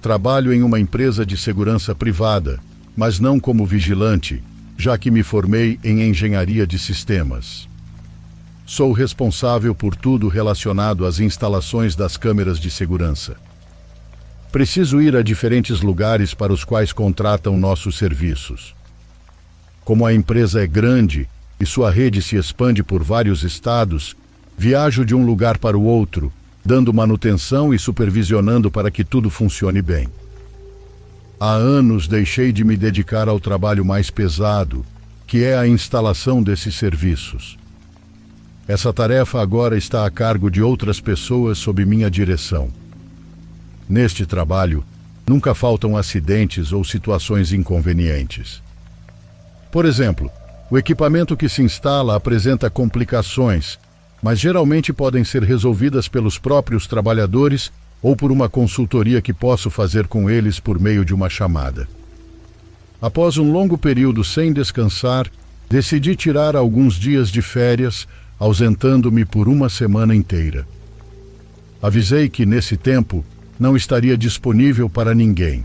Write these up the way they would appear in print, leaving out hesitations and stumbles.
Trabalho em uma empresa de segurança privada, mas não como vigilante, já que me formei em engenharia de sistemas. Sou responsável por tudo relacionado às instalações das câmeras de segurança. Preciso ir a diferentes lugares para os quais contratam nossos serviços. Como a empresa é grande e sua rede se expande por vários estados, viajo de um lugar para o outro, dando manutenção e supervisionando para que tudo funcione bem. Há anos deixei de me dedicar ao trabalho mais pesado, que é a instalação desses serviços. Essa tarefa agora está a cargo de outras pessoas sob minha direção. Neste trabalho, nunca faltam acidentes ou situações inconvenientes. Por exemplo, o equipamento que se instala apresenta complicações, mas geralmente podem ser resolvidas pelos próprios trabalhadores ou por uma consultoria que posso fazer com eles por meio de uma chamada. Após um longo período sem descansar, decidi tirar alguns dias de férias, ausentando-me por uma semana inteira. Avisei que, nesse tempo, não estaria disponível para ninguém.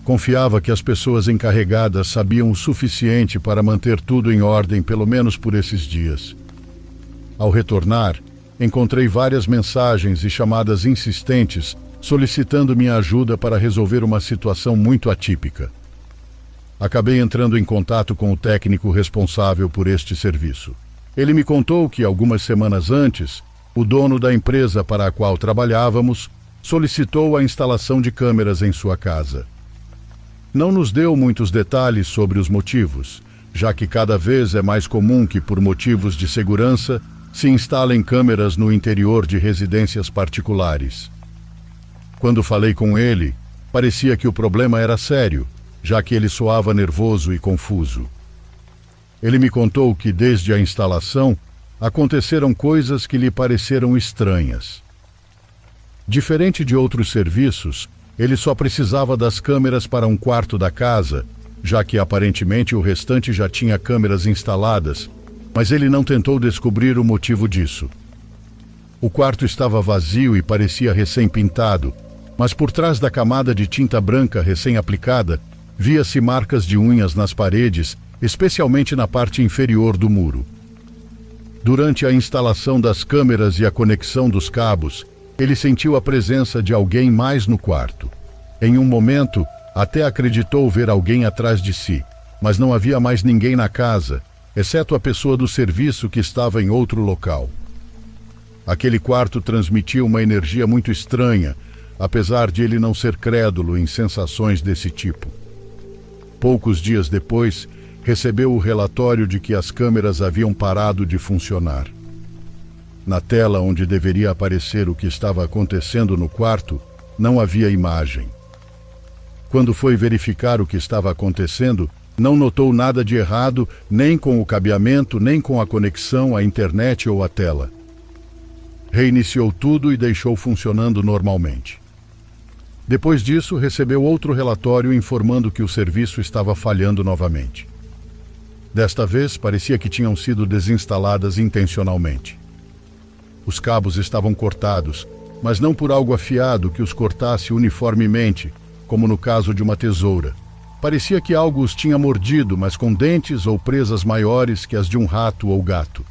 Confiava que as pessoas encarregadas sabiam o suficiente para manter tudo em ordem, pelo menos por esses dias. Ao retornar, encontrei várias mensagens e chamadas insistentes solicitando minha ajuda para resolver uma situação muito atípica. Acabei entrando em contato com o técnico responsável por este serviço. Ele me contou que, algumas semanas antes, o dono da empresa para a qual trabalhávamos solicitou a instalação de câmeras em sua casa. Não nos deu muitos detalhes sobre os motivos, já que cada vez é mais comum que, por motivos de segurança, se instalem câmeras no interior de residências particulares. Quando falei com ele, parecia que o problema era sério, já que ele soava nervoso e confuso. Ele me contou que, desde a instalação, aconteceram coisas que lhe pareceram estranhas. Diferente de outros serviços, ele só precisava das câmeras para um quarto da casa, já que aparentemente o restante já tinha câmeras instaladas, mas ele não tentou descobrir o motivo disso. O quarto estava vazio e parecia recém-pintado, mas por trás da camada de tinta branca recém-aplicada, via-se marcas de unhas nas paredes, especialmente na parte inferior do muro. Durante a instalação das câmeras e a conexão dos cabos, ele sentiu a presença de alguém mais no quarto. Em um momento, até acreditou ver alguém atrás de si, mas não havia mais ninguém na casa, exceto a pessoa do serviço que estava em outro local. Aquele quarto transmitia uma energia muito estranha, apesar de ele não ser crédulo em sensações desse tipo. Poucos dias depois, recebeu o relatório de que as câmeras haviam parado de funcionar. Na tela onde deveria aparecer o que estava acontecendo no quarto, não havia imagem. Quando foi verificar o que estava acontecendo, não notou nada de errado, nem com o cabeamento, nem com a conexão à internet ou à tela. Reiniciou tudo e deixou funcionando normalmente. Depois disso, recebeu outro relatório informando que o serviço estava falhando novamente. Desta vez, parecia que tinham sido desinstaladas intencionalmente. Os cabos estavam cortados, mas não por algo afiado que os cortasse uniformemente, como no caso de uma tesoura. Parecia que algo os tinha mordido, mas com dentes ou presas maiores que as de um rato ou gato.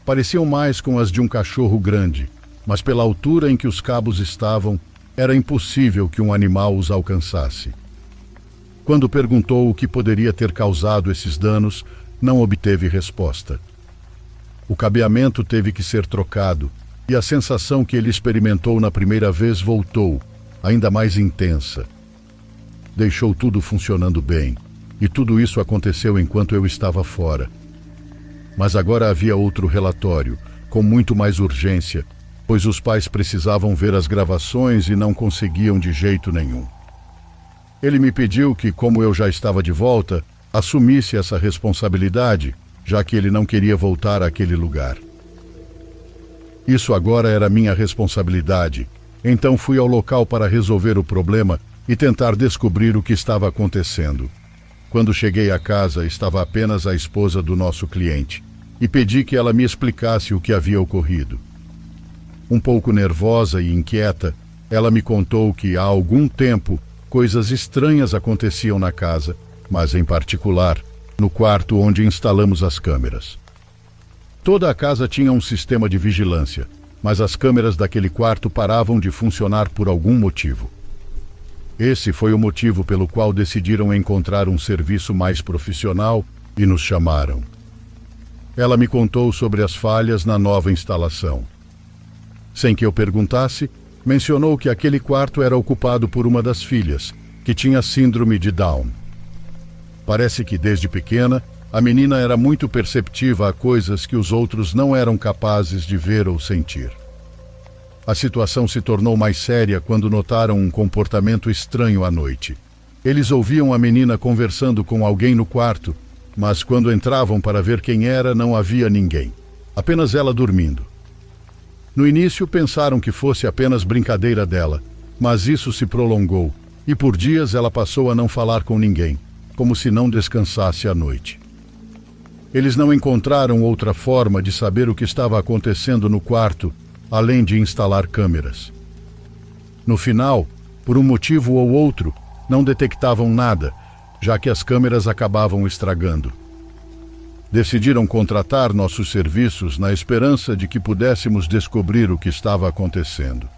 Pareciam mais com as de um cachorro grande, mas pela altura em que os cabos estavam, era impossível que um animal os alcançasse. Quando perguntou o que poderia ter causado esses danos, não obteve resposta. O cabeamento teve que ser trocado, e a sensação que ele experimentou na primeira vez voltou, ainda mais intensa. Deixou tudo funcionando bem, e tudo isso aconteceu enquanto eu estava fora. Mas agora havia outro relatório, com muito mais urgência, pois os pais precisavam ver as gravações e não conseguiam de jeito nenhum. Ele me pediu que, como eu já estava de volta, assumisse essa responsabilidade, já que ele não queria voltar àquele lugar. Isso agora era minha responsabilidade, então fui ao local para resolver o problema e tentar descobrir o que estava acontecendo. Quando cheguei à casa, estava apenas a esposa do nosso cliente, e pedi que ela me explicasse o que havia ocorrido. Um pouco nervosa e inquieta, Ela me contou que há algum tempo coisas estranhas aconteciam na casa, mas em particular no quarto onde instalamos as câmeras. Toda a casa tinha um sistema de vigilância, mas as câmeras daquele quarto paravam de funcionar por algum motivo. Esse foi o motivo pelo qual decidiram encontrar um serviço mais profissional e nos chamaram. Ela me contou sobre as falhas na nova instalação. Sem que eu perguntasse, mencionou que aquele quarto era ocupado por uma das filhas, que tinha síndrome de Down. Parece que desde pequena, a menina era muito perceptiva a coisas que os outros não eram capazes de ver ou sentir. A situação se tornou mais séria quando notaram um comportamento estranho à noite. Eles ouviam a menina conversando com alguém no quarto, mas quando entravam para ver quem era, não havia ninguém. Apenas ela dormindo. No início pensaram que fosse apenas brincadeira dela, mas isso se prolongou, e por dias ela passou a não falar com ninguém, como se não descansasse à noite. Eles não encontraram outra forma de saber o que estava acontecendo no quarto, além de instalar câmeras. No final, por um motivo ou outro, não detectavam nada, já que as câmeras acabavam estragando. Decidiram contratar nossos serviços na esperança de que pudéssemos descobrir o que estava acontecendo.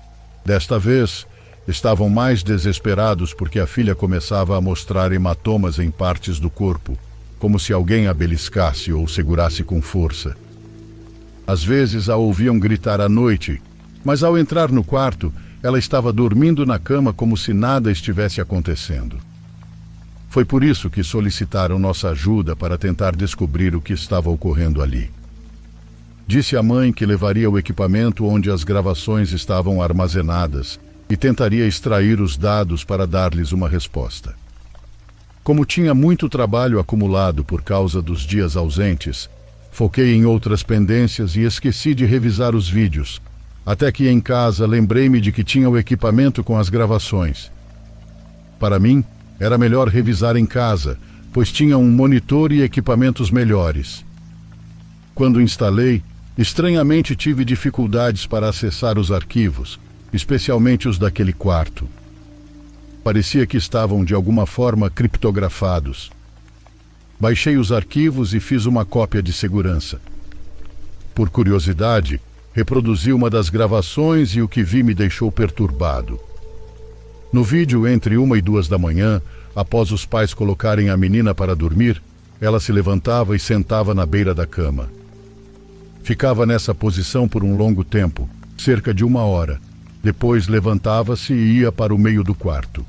Desta vez, estavam mais desesperados porque a filha começava a mostrar hematomas em partes do corpo, como se alguém a beliscasse ou segurasse com força. Às vezes a ouviam gritar à noite, mas ao entrar no quarto, ela estava dormindo na cama como se nada estivesse acontecendo. Foi por isso que solicitaram nossa ajuda para tentar descobrir o que estava ocorrendo ali. Disse à mãe que levaria o equipamento onde as gravações estavam armazenadas e tentaria extrair os dados para dar-lhes uma resposta. Como tinha muito trabalho acumulado por causa dos dias ausentes, foquei em outras pendências e esqueci de revisar os vídeos, até que em casa lembrei-me de que tinha o equipamento com as gravações. Para mim, era melhor revisar em casa, pois tinha um monitor e equipamentos melhores. Quando instalei, estranhamente tive dificuldades para acessar os arquivos, especialmente os daquele quarto. Parecia que estavam de alguma forma criptografados. Baixei os arquivos e fiz uma cópia de segurança. Por curiosidade, reproduzi uma das gravações e o que vi me deixou perturbado. No vídeo, entre 1 e 2 da manhã, após os pais colocarem a menina para dormir, ela se levantava e sentava na beira da cama. Ficava nessa posição por um longo tempo, cerca de 1 hora. Depois levantava-se e ia para o meio do quarto.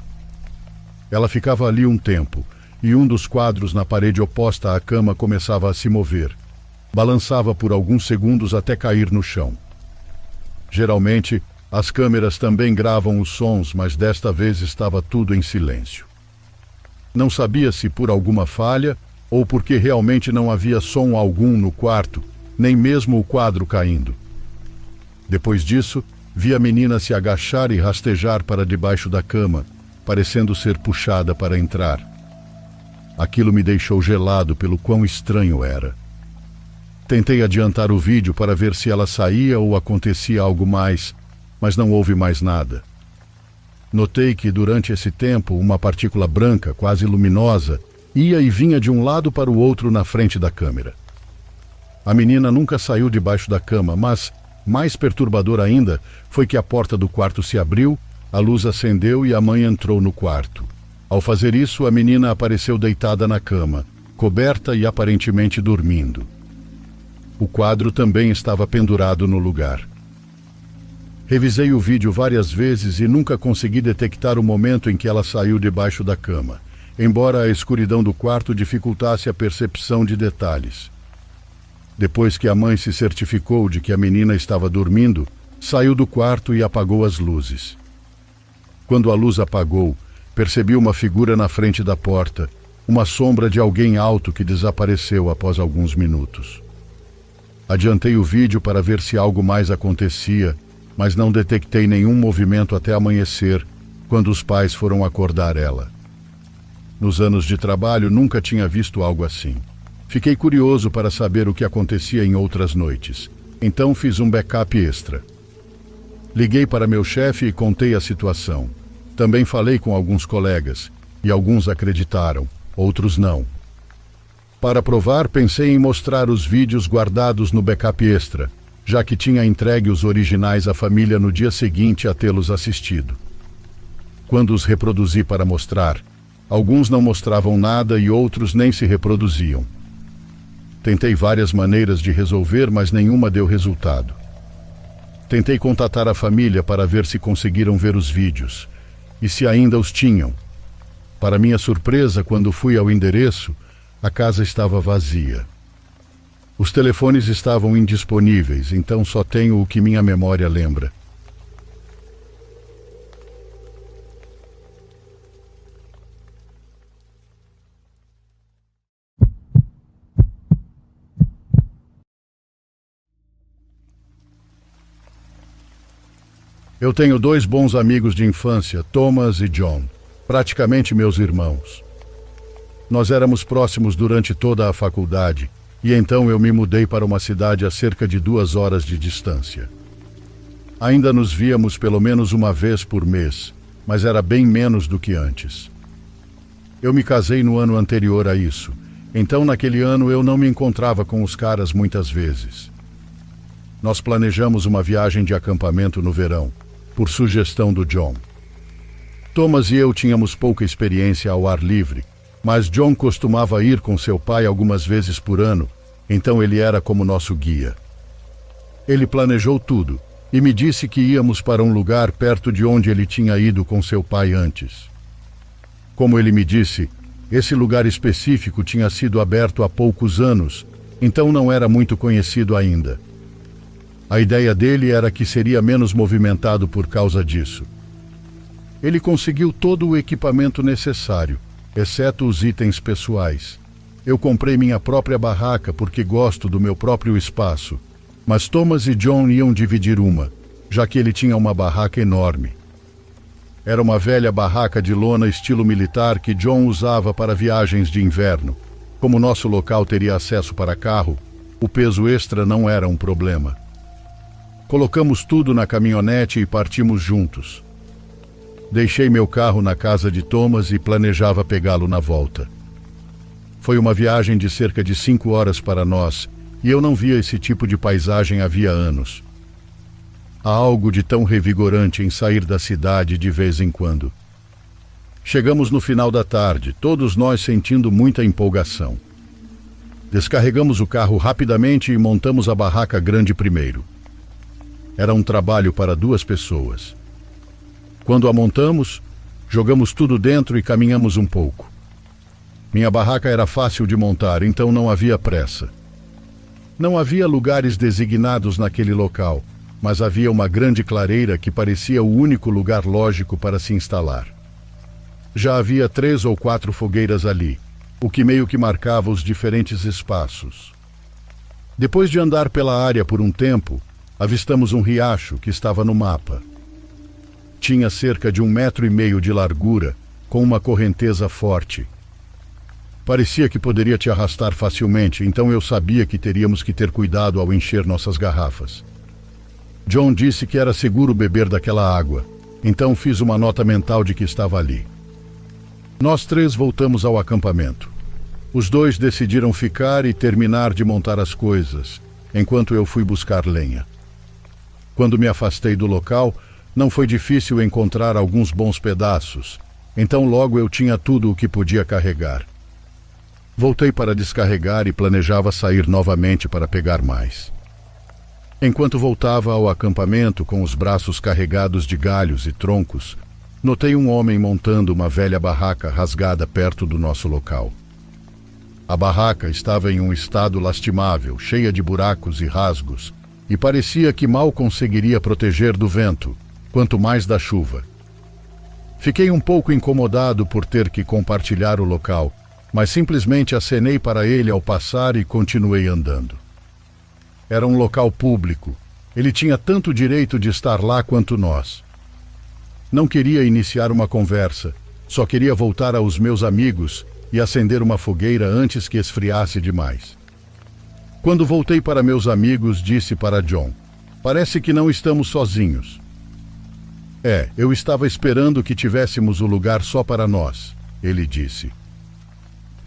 Ela ficava ali um tempo, e um dos quadros na parede oposta à cama começava a se mover. Balançava por alguns segundos até cair no chão. Geralmente, as câmeras também gravam os sons, mas desta vez estava tudo em silêncio. Não sabia se por alguma falha ou porque realmente não havia som algum no quarto, nem mesmo o quadro caindo. Depois disso, vi a menina se agachar e rastejar para debaixo da cama, parecendo ser puxada para entrar. Aquilo me deixou gelado pelo quão estranho era. Tentei adiantar o vídeo para ver se ela saía ou acontecia algo mais, mas não houve mais nada. Notei que durante esse tempo uma partícula branca, quase luminosa, ia e vinha de um lado para o outro na frente da câmera. A menina nunca saiu debaixo da cama, mas, mais perturbador ainda, foi que a porta do quarto se abriu, a luz acendeu e a mãe entrou no quarto. Ao fazer isso, a menina apareceu deitada na cama, coberta e aparentemente dormindo. O quadro também estava pendurado no lugar. Revisei o vídeo várias vezes e nunca consegui detectar o momento em que ela saiu debaixo da cama, embora a escuridão do quarto dificultasse a percepção de detalhes. Depois que a mãe se certificou de que a menina estava dormindo, saiu do quarto e apagou as luzes. Quando a luz apagou, percebi uma figura na frente da porta, uma sombra de alguém alto que desapareceu após alguns minutos. Adiantei o vídeo para ver se algo mais acontecia, mas não detectei nenhum movimento até amanhecer, quando os pais foram acordar ela. Nos anos de trabalho, nunca tinha visto algo assim. Fiquei curioso para saber o que acontecia em outras noites, então fiz um backup extra. Liguei para meu chefe e contei a situação. Também falei com alguns colegas, e alguns acreditaram, outros não. Para provar, pensei em mostrar os vídeos guardados no backup extra, já que tinha entregue os originais à família no dia seguinte a tê-los assistido. Quando os reproduzi para mostrar, alguns não mostravam nada e outros nem se reproduziam. Tentei várias maneiras de resolver, mas nenhuma deu resultado. Tentei contatar a família para ver se conseguiram ver os vídeos, e se ainda os tinham. Para minha surpresa, quando fui ao endereço, a casa estava vazia. Os telefones estavam indisponíveis, então só tenho o que minha memória lembra. Eu tenho 2 bons amigos de infância, Thomas e John, praticamente meus irmãos. Nós éramos próximos durante toda a faculdade, e então eu me mudei para uma cidade a cerca de 2 horas de distância. Ainda nos víamos pelo menos uma vez por mês, mas era bem menos do que antes. Eu me casei no ano anterior a isso, então naquele ano eu não me encontrava com os caras muitas vezes. Nós planejamos uma viagem de acampamento no verão, por sugestão do John. Thomas e eu tínhamos pouca experiência ao ar livre, mas John costumava ir com seu pai algumas vezes por ano, então ele era como nosso guia. Ele planejou tudo e me disse que íamos para um lugar perto de onde ele tinha ido com seu pai antes. Como ele me disse, esse lugar específico tinha sido aberto há poucos anos, então não era muito conhecido ainda. A ideia dele era que seria menos movimentado por causa disso. Ele conseguiu todo o equipamento necessário, exceto os itens pessoais. Eu comprei minha própria barraca porque gosto do meu próprio espaço, mas Thomas e John iam dividir uma, já que ele tinha uma barraca enorme. Era uma velha barraca de lona estilo militar que John usava para viagens de inverno. Como nosso local teria acesso para carro, o peso extra não era um problema. Colocamos tudo na caminhonete e partimos juntos. Deixei meu carro na casa de Thomas e planejava pegá-lo na volta. Foi uma viagem de cerca de 5 horas para nós, e eu não via esse tipo de paisagem havia anos. Há algo de tão revigorante em sair da cidade de vez em quando. Chegamos no final da tarde, todos nós sentindo muita empolgação. Descarregamos o carro rapidamente e montamos a barraca grande primeiro. Era um trabalho para 2 pessoas. Quando a montamos, jogamos tudo dentro e caminhamos um pouco. Minha barraca era fácil de montar, então não havia pressa. Não havia lugares designados naquele local, mas havia uma grande clareira que parecia o único lugar lógico para se instalar. Já havia 3 ou 4 fogueiras ali, o que meio que marcava os diferentes espaços. Depois de andar pela área por um tempo, avistamos um riacho que estava no mapa. Tinha cerca de 1,5 metro de largura, com uma correnteza forte. Parecia que poderia te arrastar facilmente, então eu sabia que teríamos que ter cuidado ao encher nossas garrafas. John disse que era seguro beber daquela água, então fiz uma nota mental de que estava ali. Nós 3 voltamos ao acampamento. Os 2 decidiram ficar e terminar de montar as coisas, enquanto eu fui buscar lenha. Quando me afastei do local, não foi difícil encontrar alguns bons pedaços, então logo eu tinha tudo o que podia carregar. Voltei para descarregar e planejava sair novamente para pegar mais. Enquanto voltava ao acampamento com os braços carregados de galhos e troncos, notei um homem montando uma velha barraca rasgada perto do nosso local. A barraca estava em um estado lastimável, cheia de buracos e rasgos, e parecia que mal conseguiria proteger do vento, quanto mais da chuva. Fiquei um pouco incomodado por ter que compartilhar o local, mas simplesmente acenei para ele ao passar e continuei andando. Era um local público. Ele tinha tanto direito de estar lá quanto nós. Não queria iniciar uma conversa, só queria voltar aos meus amigos e acender uma fogueira antes que esfriasse demais. Quando voltei para meus amigos, disse para John: "Parece que não estamos sozinhos." Eu estava esperando que tivéssemos o lugar só para nós, ele disse.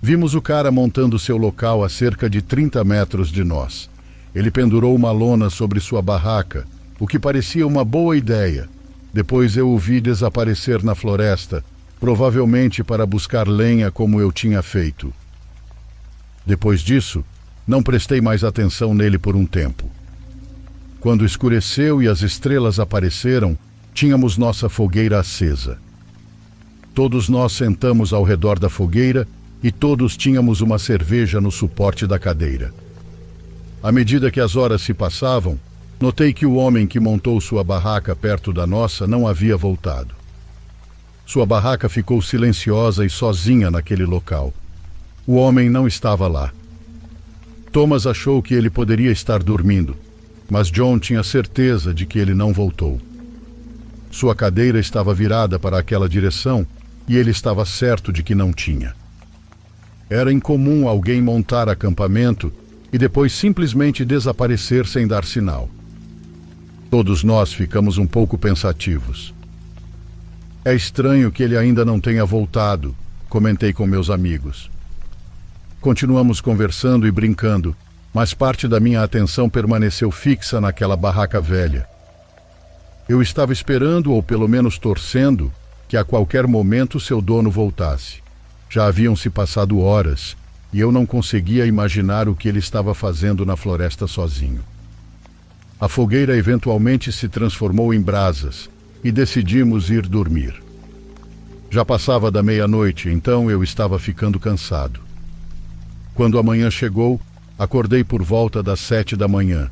Vimos o cara montando seu local a cerca de 30 metros de nós. Ele pendurou uma lona sobre sua barraca, o que parecia uma boa ideia. Depois eu o vi desaparecer na floresta, provavelmente para buscar lenha como eu tinha feito. Depois disso, não prestei mais atenção nele por um tempo. Quando escureceu e as estrelas apareceram, tínhamos nossa fogueira acesa. Todos nós sentamos ao redor da fogueira e todos tínhamos uma cerveja no suporte da cadeira. À medida que as horas se passavam, notei que o homem que montou sua barraca perto da nossa não havia voltado. Sua barraca ficou silenciosa e sozinha naquele local. O homem não estava lá. Thomas achou que ele poderia estar dormindo, mas John tinha certeza de que ele não voltou. Sua cadeira estava virada para aquela direção e ele estava certo de que não tinha. Era incomum alguém montar acampamento e depois simplesmente desaparecer sem dar sinal. Todos nós ficamos um pouco pensativos. É estranho que ele ainda não tenha voltado, comentei com meus amigos. Continuamos conversando e brincando, mas parte da minha atenção permaneceu fixa naquela barraca velha. Eu estava esperando, ou pelo menos torcendo, que a qualquer momento seu dono voltasse. Já haviam se passado horas, e eu não conseguia imaginar o que ele estava fazendo na floresta sozinho. A fogueira eventualmente se transformou em brasas, e decidimos ir dormir. Já passava da meia-noite, então eu estava ficando cansado. Quando a manhã chegou, acordei por volta das 7 da manhã.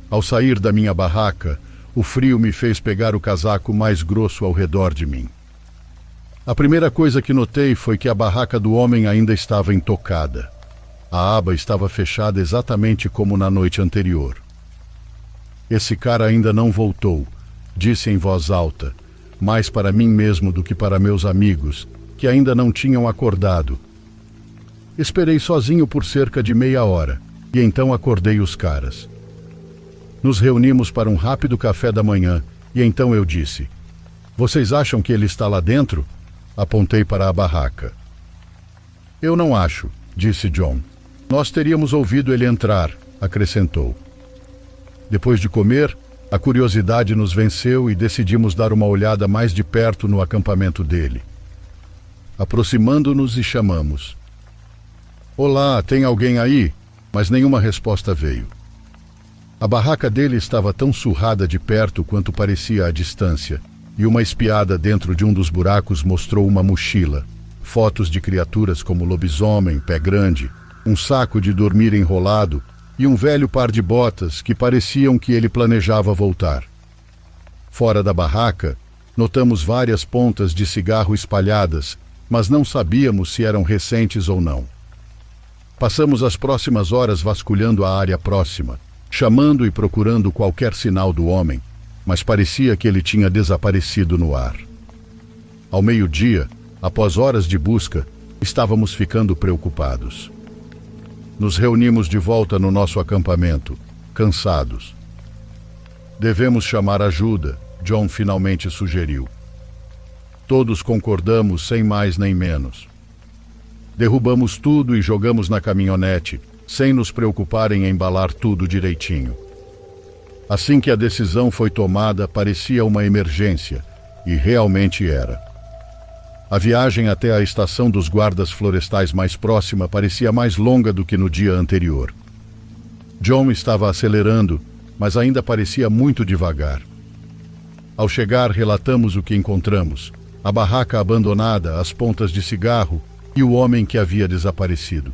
Ao sair da minha barraca, o frio me fez pegar o casaco mais grosso ao redor de mim. A primeira coisa que notei foi que a barraca do homem ainda estava intocada. A aba estava fechada exatamente como na noite anterior. Esse cara ainda não voltou, disse em voz alta, mais para mim mesmo do que para meus amigos, que ainda não tinham acordado. Esperei sozinho por cerca de meia hora, e então acordei os caras. Nos reunimos para um rápido café da manhã, e então eu disse: "Vocês acham que ele está lá dentro?" Apontei para a barraca. "Eu não acho", disse John. "Nós teríamos ouvido ele entrar", acrescentou. Depois de comer, a curiosidade nos venceu e decidimos dar uma olhada mais de perto no acampamento dele. Aproximando-nos e chamamos: "Olá, tem alguém aí?" Mas nenhuma resposta veio. A barraca dele estava tão surrada de perto quanto parecia à distância, e uma espiada dentro de um dos buracos mostrou uma mochila, fotos de criaturas como lobisomem, pé grande, um saco de dormir enrolado e um velho par de botas que pareciam que ele planejava voltar. Fora da barraca, notamos várias pontas de cigarro espalhadas, mas não sabíamos se eram recentes ou não. Passamos as próximas horas vasculhando a área próxima, chamando e procurando qualquer sinal do homem, mas parecia que ele tinha desaparecido no ar. Ao meio-dia, após horas de busca, estávamos ficando preocupados. Nos reunimos de volta no nosso acampamento, cansados. "Devemos chamar ajuda", John finalmente sugeriu. Todos concordamos sem mais nem menos. Derrubamos tudo e jogamos na caminhonete, sem nos preocupar em embalar tudo direitinho. Assim que a decisão foi tomada, parecia uma emergência, e realmente era. A viagem até a estação dos guardas florestais mais próxima parecia mais longa do que no dia anterior. John estava acelerando, mas ainda parecia muito devagar. Ao chegar, relatamos o que encontramos: a barraca abandonada, as pontas de cigarro e o homem que havia desaparecido.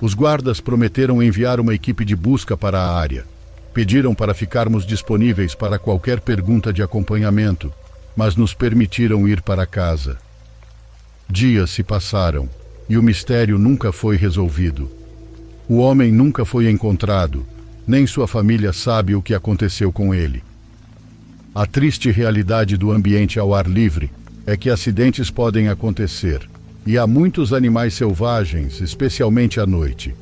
Os guardas prometeram enviar uma equipe de busca para a área. Pediram para ficarmos disponíveis para qualquer pergunta de acompanhamento, mas nos permitiram ir para casa. Dias se passaram e o mistério nunca foi resolvido. O homem nunca foi encontrado, nem sua família sabe o que aconteceu com ele. A triste realidade do ambiente ao ar livre é que acidentes podem acontecer, e há muitos animais selvagens, especialmente à noite.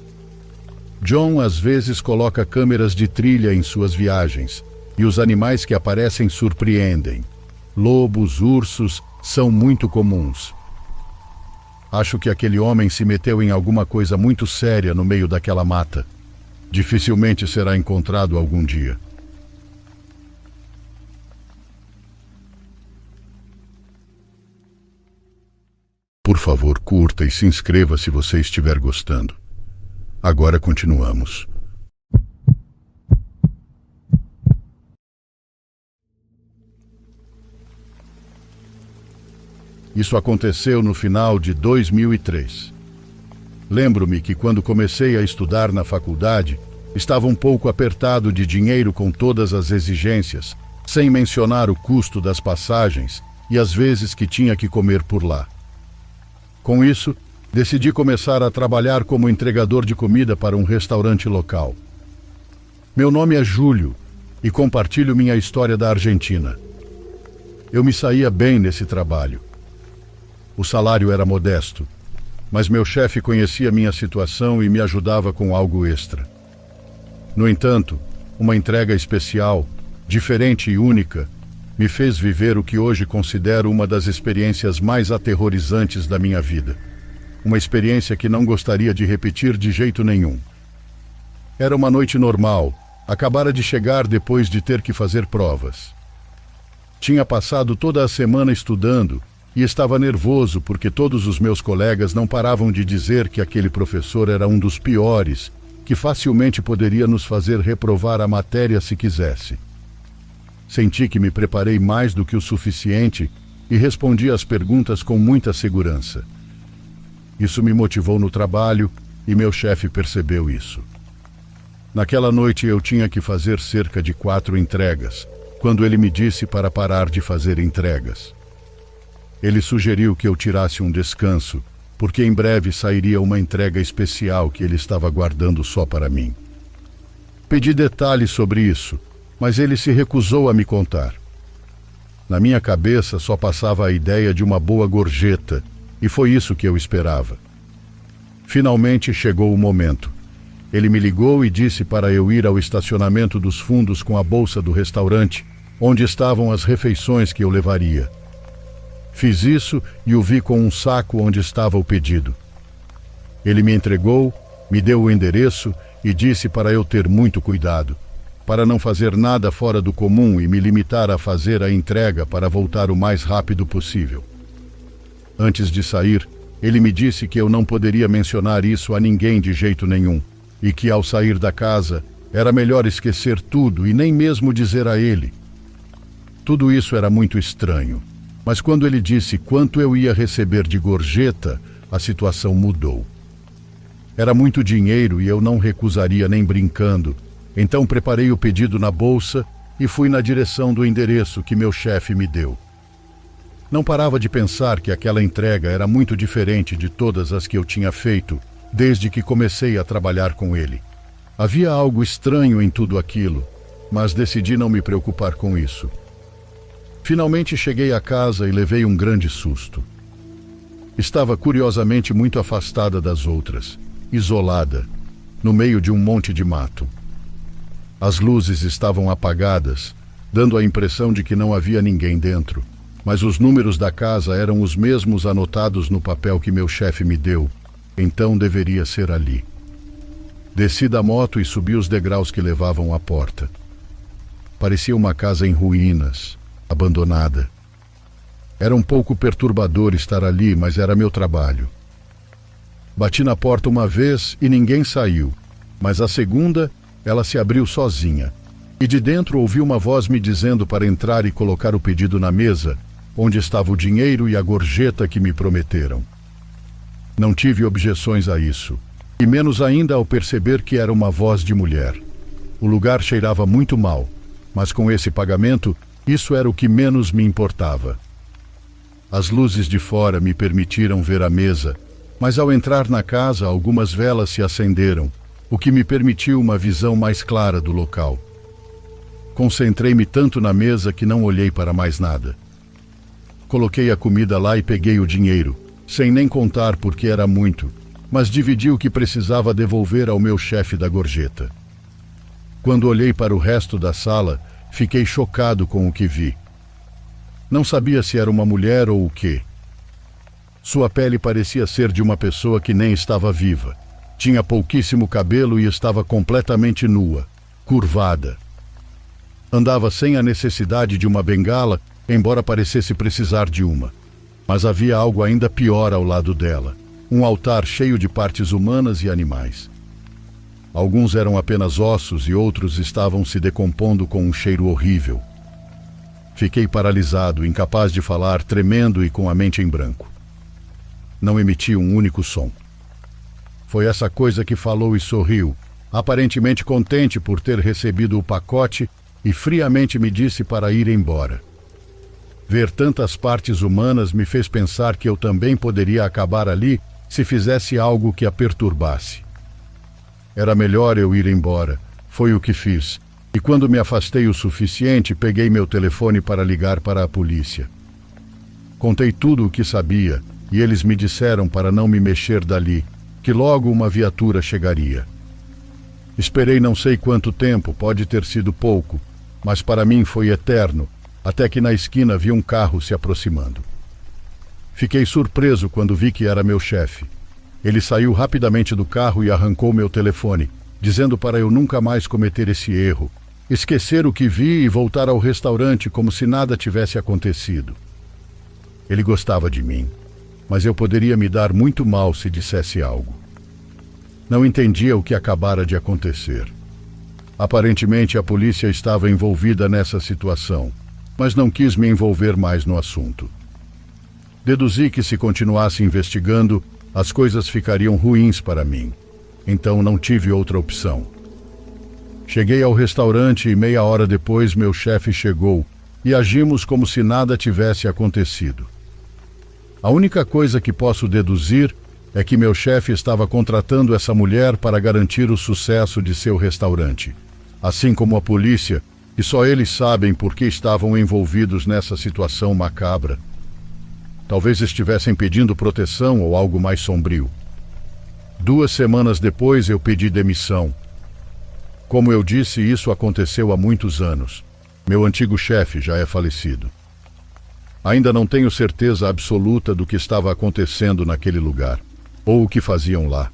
John às vezes coloca câmeras de trilha em suas viagens, e os animais que aparecem surpreendem. Lobos, ursos são muito comuns. Acho que aquele homem se meteu em alguma coisa muito séria no meio daquela mata. Dificilmente será encontrado algum dia. Por favor, curta e se inscreva se você estiver gostando. Agora continuamos. Isso aconteceu no final de 2003. Lembro-me que quando comecei a estudar na faculdade, estava um pouco apertado de dinheiro com todas as exigências, sem mencionar o custo das passagens e as vezes que tinha que comer por lá. Com isso, decidi começar a trabalhar como entregador de comida para um restaurante local. Meu nome é Júlio e compartilho minha história da Argentina. Eu me saía bem nesse trabalho. O salário era modesto, mas meu chefe conhecia minha situação e me ajudava com algo extra. No entanto, uma entrega especial, diferente e única, me fez viver o que hoje considero uma das experiências mais aterrorizantes da minha vida. Uma experiência que não gostaria de repetir de jeito nenhum. Era uma noite normal, acabara de chegar depois de ter que fazer provas. Tinha passado toda a semana estudando e estava nervoso porque todos os meus colegas não paravam de dizer que aquele professor era um dos piores, que facilmente poderia nos fazer reprovar a matéria se quisesse. Senti que me preparei mais do que o suficiente e respondi às perguntas com muita segurança. Isso me motivou no trabalho e meu chefe percebeu isso. Naquela noite eu tinha que fazer cerca de 4 entregas, quando ele me disse para parar de fazer entregas. Ele sugeriu que eu tirasse um descanso, porque em breve sairia uma entrega especial que ele estava guardando só para mim. Pedi detalhes sobre isso, mas ele se recusou a me contar. Na minha cabeça só passava a ideia de uma boa gorjeta, e foi isso que eu esperava. Finalmente chegou o momento. Ele me ligou e disse para eu ir ao estacionamento dos fundos com a bolsa do restaurante, onde estavam as refeições que eu levaria. Fiz isso e o vi com um saco onde estava o pedido. Ele me entregou, me deu o endereço e disse para eu ter muito cuidado, para não fazer nada fora do comum e me limitar a fazer a entrega para voltar o mais rápido possível. Antes de sair, ele me disse que eu não poderia mencionar isso a ninguém de jeito nenhum e que ao sair da casa era melhor esquecer tudo e nem mesmo dizer a ele. Tudo isso era muito estranho. Mas quando ele disse quanto eu ia receber de gorjeta, a situação mudou. Era muito dinheiro e eu não recusaria nem brincando, então preparei o pedido na bolsa e fui na direção do endereço que meu chefe me deu. Não parava de pensar que aquela entrega era muito diferente de todas as que eu tinha feito desde que comecei a trabalhar com ele. Havia algo estranho em tudo aquilo, mas decidi não me preocupar com isso. Finalmente cheguei a casa e levei um grande susto. Estava curiosamente muito afastada das outras, isolada, no meio de um monte de mato. As luzes estavam apagadas, dando a impressão de que não havia ninguém dentro, mas os números da casa eram os mesmos anotados no papel que meu chefe me deu, então deveria ser ali. Desci da moto e subi os degraus que levavam à porta. Parecia uma casa em ruínas, abandonada. Era um pouco perturbador estar ali, mas era meu trabalho. Bati na porta uma vez e ninguém saiu, mas a segunda, ela se abriu sozinha. E de dentro ouvi uma voz me dizendo para entrar e colocar o pedido na mesa, onde estava o dinheiro e a gorjeta que me prometeram. Não tive objeções a isso, e menos ainda ao perceber que era uma voz de mulher. O lugar cheirava muito mal, mas com esse pagamento, isso era o que menos me importava. As luzes de fora me permitiram ver a mesa, mas ao entrar na casa, algumas velas se acenderam, o que me permitiu uma visão mais clara do local. Concentrei-me tanto na mesa que não olhei para mais nada. Coloquei a comida lá e peguei o dinheiro, sem nem contar porque era muito, mas dividi o que precisava devolver ao meu chefe da gorjeta. Quando olhei para o resto da sala, Fiquei chocado com o que vi. Não sabia se era uma mulher ou o quê. Sua pele parecia ser de uma pessoa que nem estava viva. Tinha pouquíssimo cabelo e estava completamente nua, curvada. Andava sem a necessidade de uma bengala, embora parecesse precisar de uma. Mas havia algo ainda pior ao lado dela, um altar cheio de partes humanas e animais. Alguns eram apenas ossos e outros estavam se decompondo com um cheiro horrível. Fiquei paralisado, incapaz de falar, tremendo e com a mente em branco. Não emiti um único som. Foi essa coisa que falou e sorriu, aparentemente contente por ter recebido o pacote, e friamente me disse para ir embora. Ver tantas partes humanas me fez pensar que eu também poderia acabar ali se fizesse algo que a perturbasse. Era melhor eu ir embora. Foi o que fiz. E quando me afastei o suficiente, peguei meu telefone para ligar para a polícia. Contei tudo o que sabia, e eles me disseram para não me mexer dali, que logo uma viatura chegaria. Esperei não sei quanto tempo, pode ter sido pouco, mas para mim foi eterno, até que na esquina vi um carro se aproximando. Fiquei surpreso quando vi que era meu chefe. Ele saiu rapidamente do carro e arrancou meu telefone, dizendo para eu nunca mais cometer esse erro, esquecer o que vi e voltar ao restaurante como se nada tivesse acontecido. Ele gostava de mim, mas eu poderia me dar muito mal se dissesse algo. Não entendia o que acabara de acontecer. Aparentemente a polícia estava envolvida nessa situação, mas não quis me envolver mais no assunto. Deduzi que se continuasse investigando, as coisas ficariam ruins para mim. Então não tive outra opção. Cheguei ao restaurante e meia hora depois meu chefe chegou e agimos como se nada tivesse acontecido. A única coisa que posso deduzir é que meu chefe estava contratando essa mulher para garantir o sucesso de seu restaurante, assim como a polícia, e só eles sabem por que estavam envolvidos nessa situação macabra. Talvez estivessem pedindo proteção ou algo mais sombrio. 2 semanas depois eu pedi demissão. Como eu disse, isso aconteceu há muitos anos. Meu antigo chefe já é falecido. Ainda não tenho certeza absoluta do que estava acontecendo naquele lugar, ou o que faziam lá.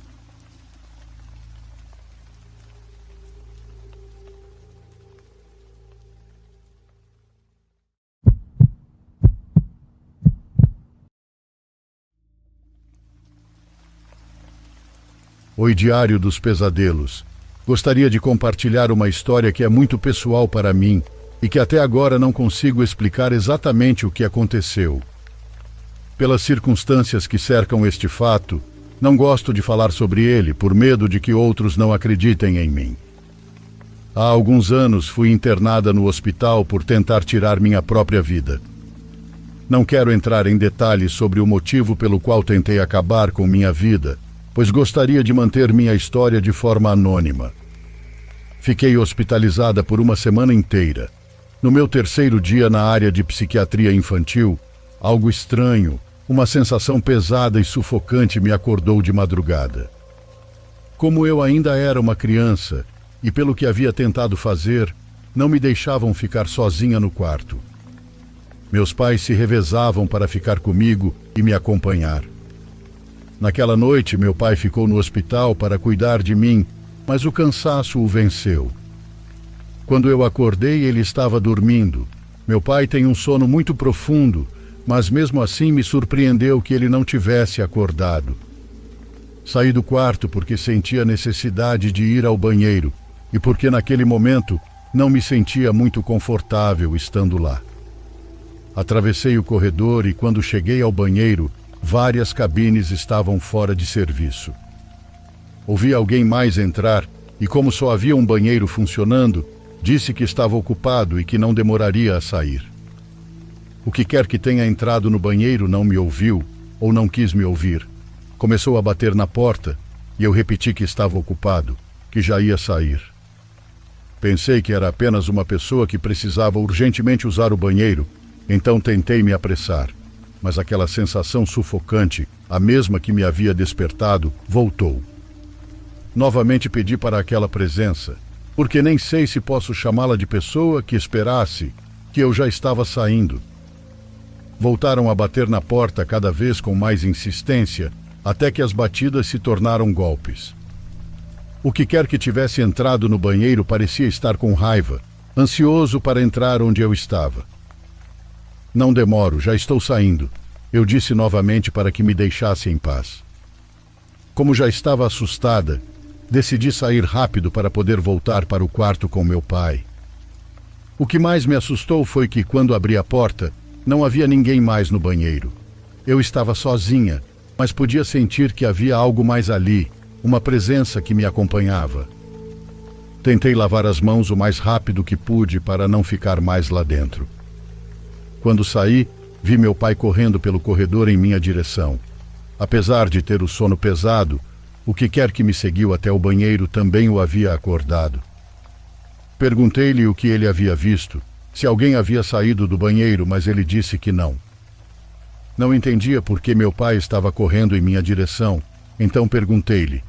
Oi, Diário dos Pesadelos. Gostaria de compartilhar uma história que é muito pessoal para mim e que até agora não consigo explicar exatamente o que aconteceu. Pelas circunstâncias que cercam este fato, não gosto de falar sobre ele por medo de que outros não acreditem em mim. Há alguns anos fui internada no hospital por tentar tirar minha própria vida. Não quero entrar em detalhes sobre o motivo pelo qual tentei acabar com minha vida, pois gostaria de manter minha história de forma anônima. Fiquei hospitalizada por uma semana inteira. No meu 3º dia na área de psiquiatria infantil, algo estranho, uma sensação pesada e sufocante me acordou de madrugada. Como eu ainda era uma criança, e pelo que havia tentado fazer, não me deixavam ficar sozinha no quarto. Meus pais se revezavam para ficar comigo e me acompanhar. Naquela noite, meu pai ficou no hospital para cuidar de mim, mas o cansaço o venceu. Quando eu acordei, ele estava dormindo. Meu pai tem um sono muito profundo, mas mesmo assim me surpreendeu que ele não tivesse acordado. Saí do quarto porque sentia necessidade de ir ao banheiro e porque naquele momento não me sentia muito confortável estando lá. Atravessei o corredor e quando cheguei ao banheiro, várias cabines estavam fora de serviço. Ouvi alguém mais entrar e, como só havia um banheiro funcionando, disse que estava ocupado e que não demoraria a sair. O que quer que tenha entrado no banheiro não me ouviu ou não quis me ouvir. Começou a bater na porta e eu repeti que estava ocupado, que já ia sair. Pensei que era apenas uma pessoa que precisava urgentemente usar o banheiro, então tentei me apressar. Mas aquela sensação sufocante, a mesma que me havia despertado, voltou. Novamente pedi para aquela presença, porque nem sei se posso chamá-la de pessoa que esperasse que eu já estava saindo. Voltaram a bater na porta cada vez com mais insistência, até que as batidas se tornaram golpes. O que quer que tivesse entrado no banheiro parecia estar com raiva, ansioso para entrar onde eu estava. Não demoro, já estou saindo, eu disse novamente para que me deixasse em paz. Como já estava assustada, decidi sair rápido para poder voltar para o quarto com meu pai. O que mais me assustou foi que, quando abri a porta, não havia ninguém mais no banheiro. Eu estava sozinha, mas podia sentir que havia algo mais ali, uma presença que me acompanhava. Tentei lavar as mãos o mais rápido que pude para não ficar mais lá dentro. Quando saí, vi meu pai correndo pelo corredor em minha direção. Apesar de ter o sono pesado, o que quer que me seguiu até o banheiro também o havia acordado. Perguntei-lhe o que ele havia visto, se alguém havia saído do banheiro, mas ele disse que não. Não entendia por que meu pai estava correndo em minha direção, então perguntei-lhe.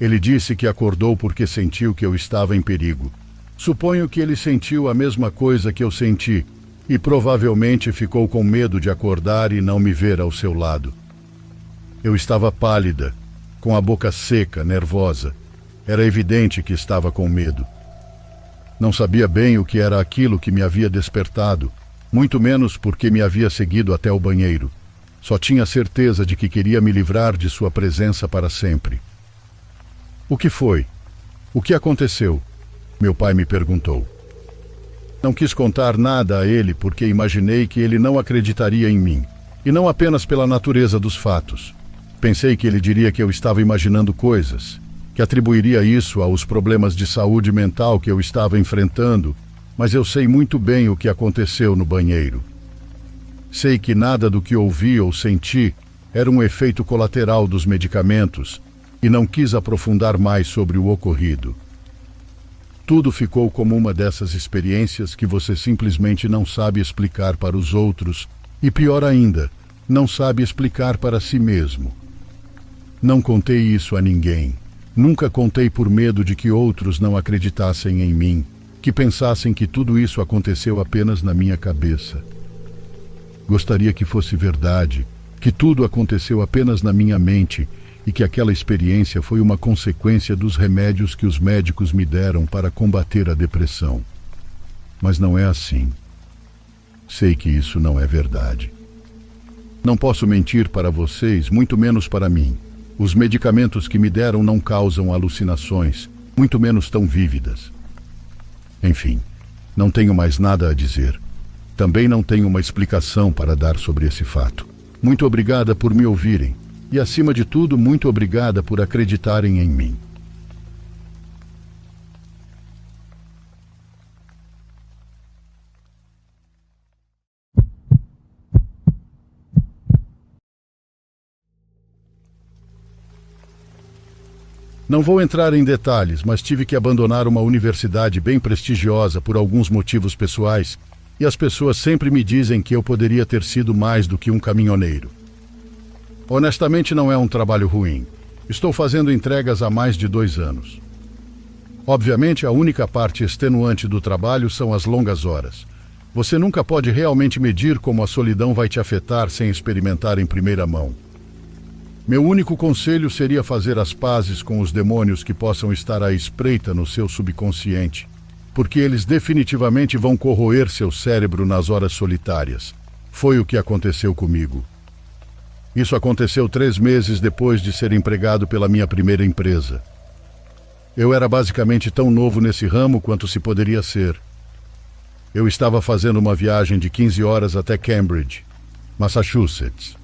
Ele disse que acordou porque sentiu que eu estava em perigo. Suponho que ele sentiu a mesma coisa que eu senti e provavelmente ficou com medo de acordar e não me ver ao seu lado. Eu estava pálida, com a boca seca, nervosa. Era evidente que estava com medo. Não sabia bem o que era aquilo que me havia despertado, muito menos porque me havia seguido até o banheiro. Só tinha certeza de que queria me livrar de sua presença para sempre. O que foi? O que aconteceu? Meu pai me perguntou. Não quis contar nada a ele porque imaginei que ele não acreditaria em mim, e não apenas pela natureza dos fatos. Pensei que ele diria que eu estava imaginando coisas, que atribuiria isso aos problemas de saúde mental que eu estava enfrentando, mas eu sei muito bem o que aconteceu no banheiro. Sei que nada do que ouvi ou senti era um efeito colateral dos medicamentos e não quis aprofundar mais sobre o ocorrido. Tudo ficou como uma dessas experiências que você simplesmente não sabe explicar para os outros e, pior ainda, não sabe explicar para si mesmo. Não contei isso a ninguém. Nunca contei por medo de que outros não acreditassem em mim, que pensassem que tudo isso aconteceu apenas na minha cabeça. Gostaria que fosse verdade, que tudo aconteceu apenas na minha mente e que aquela experiência foi uma consequência dos remédios que os médicos me deram para combater a depressão. Mas não é assim. Sei que isso não é verdade. Não posso mentir para vocês, muito menos para mim. Os medicamentos que me deram não causam alucinações, muito menos tão vívidas. Enfim, não tenho mais nada a dizer. Também não tenho uma explicação para dar sobre esse fato. Muito obrigada por me ouvirem. E, acima de tudo, muito obrigada por acreditarem em mim. Não vou entrar em detalhes, mas tive que abandonar uma universidade bem prestigiosa por alguns motivos pessoais, e as pessoas sempre me dizem que eu poderia ter sido mais do que um caminhoneiro. Honestamente, não é um trabalho ruim. Estou fazendo entregas há mais de 2 anos. Obviamente, a única parte extenuante do trabalho são as longas horas. Você nunca pode realmente medir como a solidão vai te afetar sem experimentar em primeira mão. Meu único conselho seria fazer as pazes com os demônios que possam estar à espreita no seu subconsciente, porque eles definitivamente vão corroer seu cérebro nas horas solitárias. Foi o que aconteceu comigo. Isso aconteceu 3 meses depois de ser empregado pela minha primeira empresa. Eu era basicamente tão novo nesse ramo quanto se poderia ser. Eu estava fazendo uma viagem de 15 horas até Cambridge, Massachusetts.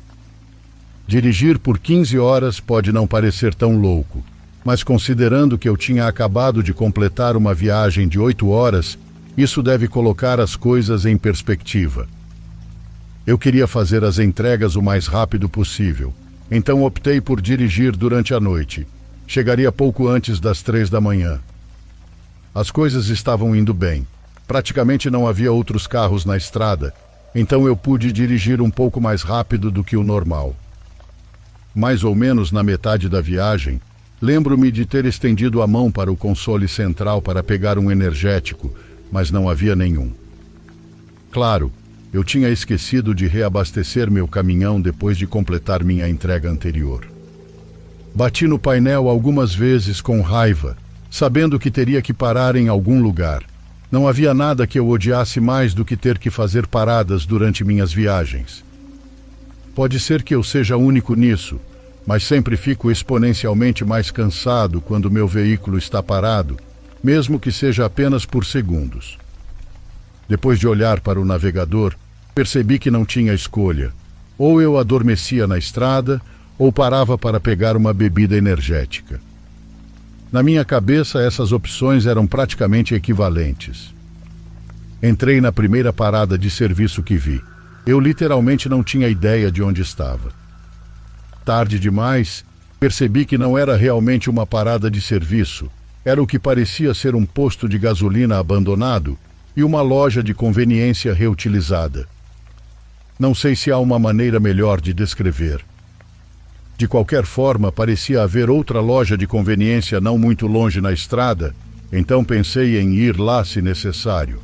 Dirigir por 15 horas pode não parecer tão louco, mas considerando que eu tinha acabado de completar uma viagem de 8 horas, isso deve colocar as coisas em perspectiva. Eu queria fazer as entregas o mais rápido possível, então optei por dirigir durante a noite. Chegaria pouco antes das 3 da manhã. As coisas estavam indo bem. Praticamente não havia outros carros na estrada, então eu pude dirigir um pouco mais rápido do que o normal. Mais ou menos na metade da viagem, Lembro-me de ter estendido a mão para o console central para pegar um energético, mas não havia nenhum. Claro, eu tinha esquecido de reabastecer meu caminhão depois de completar minha entrega anterior. Bati no painel algumas vezes com raiva, sabendo que teria que parar em algum lugar. Não havia nada que eu odiasse mais do que ter que fazer paradas durante minhas viagens. Pode ser que eu seja único nisso, mas sempre fico exponencialmente mais cansado quando meu veículo está parado, mesmo que seja apenas por segundos. Depois de olhar para o navegador, percebi que não tinha escolha. Ou eu adormecia na estrada, ou parava para pegar uma bebida energética. Na minha cabeça, essas opções eram praticamente equivalentes. Entrei na primeira parada de serviço que vi. Eu literalmente não tinha ideia de onde estava. Tarde demais, percebi que não era realmente uma parada de serviço, era o que parecia ser um posto de gasolina abandonado e uma loja de conveniência reutilizada. Não sei se há uma maneira melhor de descrever. De qualquer forma, parecia haver outra loja de conveniência não muito longe na estrada, então pensei em ir lá se necessário.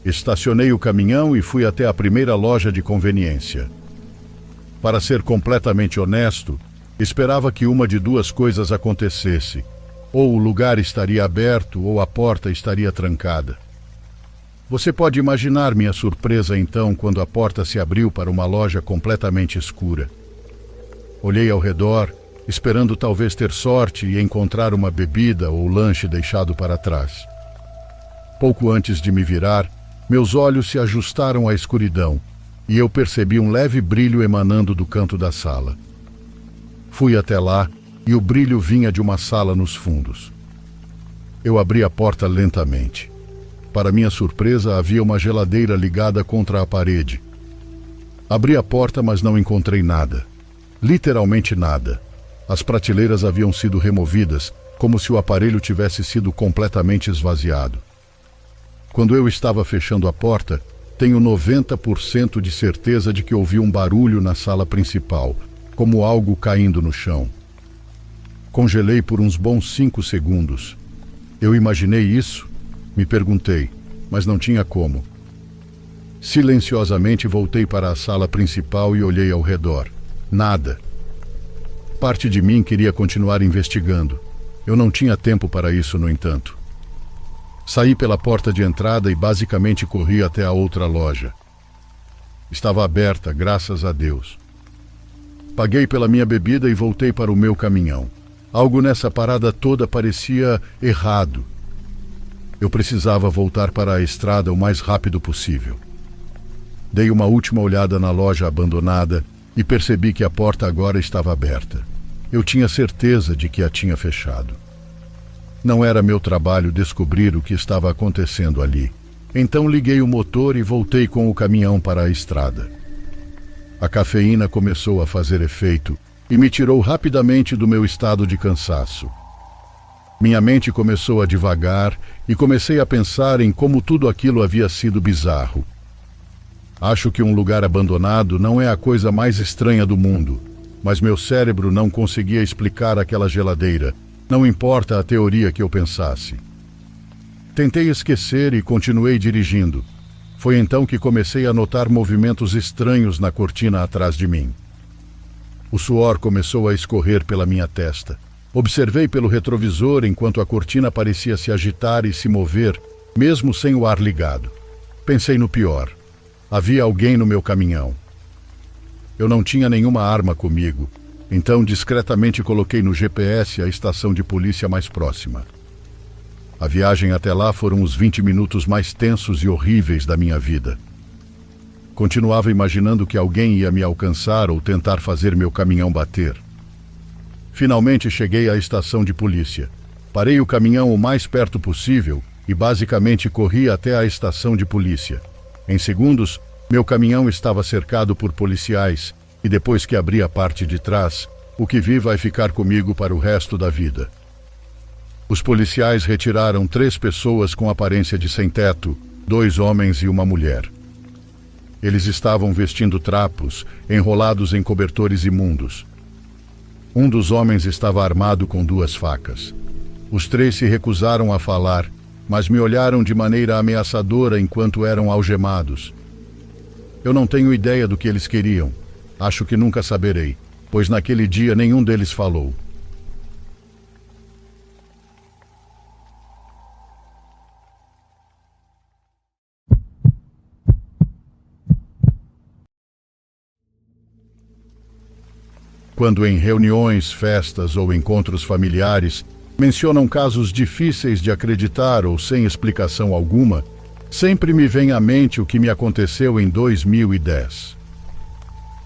Estacionei o caminhão e fui até a primeira loja de conveniência. Para ser completamente honesto, esperava que uma de duas coisas acontecesse. Ou o lugar estaria aberto ou a porta estaria trancada. Você pode imaginar minha surpresa então quando a porta se abriu para uma loja completamente escura. Olhei ao redor, esperando talvez ter sorte e encontrar uma bebida ou lanche deixado para trás. Pouco antes de me virar, meus olhos se ajustaram à escuridão e eu percebi um leve brilho emanando do canto da sala. Fui até lá e o brilho vinha de uma sala nos fundos. Eu abri a porta lentamente. Para minha surpresa, havia uma geladeira ligada contra a parede. Abri a porta, mas não encontrei nada. Literalmente nada. As prateleiras haviam sido removidas, como se o aparelho tivesse sido completamente esvaziado. Quando eu estava fechando a porta, tenho 90% de certeza de que ouvi um barulho na sala principal, como algo caindo no chão. Congelei por uns bons 5 segundos. Eu imaginei isso? Me perguntei, mas não tinha como. Silenciosamente voltei para a sala principal e olhei ao redor. Nada. Parte de mim queria continuar investigando. Eu não tinha tempo para isso, no entanto. Saí pela porta de entrada e basicamente corri até a outra loja. Estava aberta, graças a Deus. Paguei pela minha bebida e voltei para o meu caminhão. Algo nessa parada toda parecia errado. Eu precisava voltar para a estrada o mais rápido possível. Dei uma última olhada na loja abandonada e percebi que a porta agora estava aberta. Eu tinha certeza de que a tinha fechado. Não era meu trabalho descobrir o que estava acontecendo ali. Então liguei o motor e voltei com o caminhão para a estrada. A cafeína começou a fazer efeito e me tirou rapidamente do meu estado de cansaço. Minha mente começou a divagar e comecei a pensar em como tudo aquilo havia sido bizarro. Acho que um lugar abandonado não é a coisa mais estranha do mundo, mas meu cérebro não conseguia explicar aquela geladeira, não importa a teoria que eu pensasse. Tentei esquecer e continuei dirigindo. Foi então que comecei a notar movimentos estranhos na cortina atrás de mim. O suor começou a escorrer pela minha testa. Observei pelo retrovisor enquanto a cortina parecia se agitar e se mover, mesmo sem o ar ligado. Pensei no pior. Havia alguém no meu caminhão. Eu não tinha nenhuma arma comigo, então discretamente coloquei no GPS a estação de polícia mais próxima. A viagem até lá foram os 20 minutos mais tensos e horríveis da minha vida. Continuava imaginando que alguém ia me alcançar ou tentar fazer meu caminhão bater. Finalmente cheguei à estação de polícia. Parei o caminhão o mais perto possível e basicamente corri até a estação de polícia. Em segundos, meu caminhão estava cercado por policiais e depois que abri a parte de trás, o que vi vai ficar comigo para o resto da vida. Os policiais retiraram 3 pessoas com aparência de sem-teto, 2 homens e uma mulher. Eles estavam vestindo trapos, enrolados em cobertores imundos. Um dos homens estava armado com 2 facas. Os 3 se recusaram a falar, mas me olharam de maneira ameaçadora enquanto eram algemados. Eu não tenho ideia do que eles queriam. Acho que nunca saberei, pois naquele dia nenhum deles falou. Quando em reuniões, festas ou encontros familiares mencionam casos difíceis de acreditar ou sem explicação alguma, sempre me vem à mente o que me aconteceu em 2010.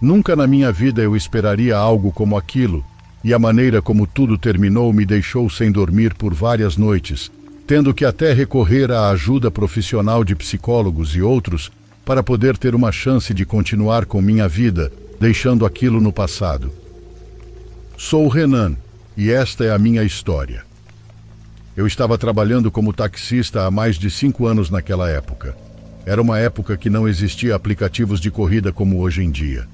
Nunca na minha vida eu esperaria algo como aquilo, e a maneira como tudo terminou me deixou sem dormir por várias noites, tendo que até recorrer à ajuda profissional de psicólogos e outros para poder ter uma chance de continuar com minha vida, deixando aquilo no passado. Sou Renan, e esta é a minha história. Eu estava trabalhando como taxista há mais de 5 anos naquela época. Era uma época que não existia aplicativos de corrida como hoje em dia.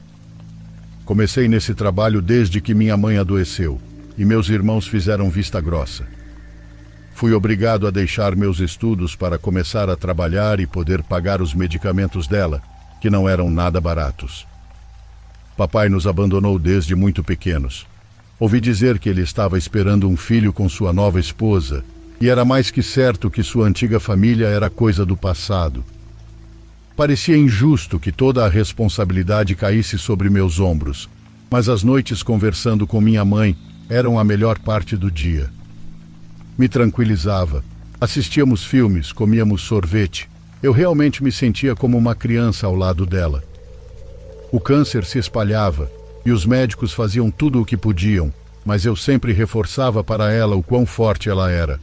Comecei nesse trabalho desde que minha mãe adoeceu, e meus irmãos fizeram vista grossa. Fui obrigado a deixar meus estudos para começar a trabalhar e poder pagar os medicamentos dela, que não eram nada baratos. Papai nos abandonou desde muito pequenos. Ouvi dizer que ele estava esperando um filho com sua nova esposa, e era mais que certo que sua antiga família era coisa do passado. Parecia injusto que toda a responsabilidade caísse sobre meus ombros, mas as noites conversando com minha mãe eram a melhor parte do dia. Me tranquilizava. Assistíamos filmes, comíamos sorvete. Eu realmente me sentia como uma criança ao lado dela. O câncer se espalhava, e os médicos faziam tudo o que podiam, mas eu sempre reforçava para ela o quão forte ela era.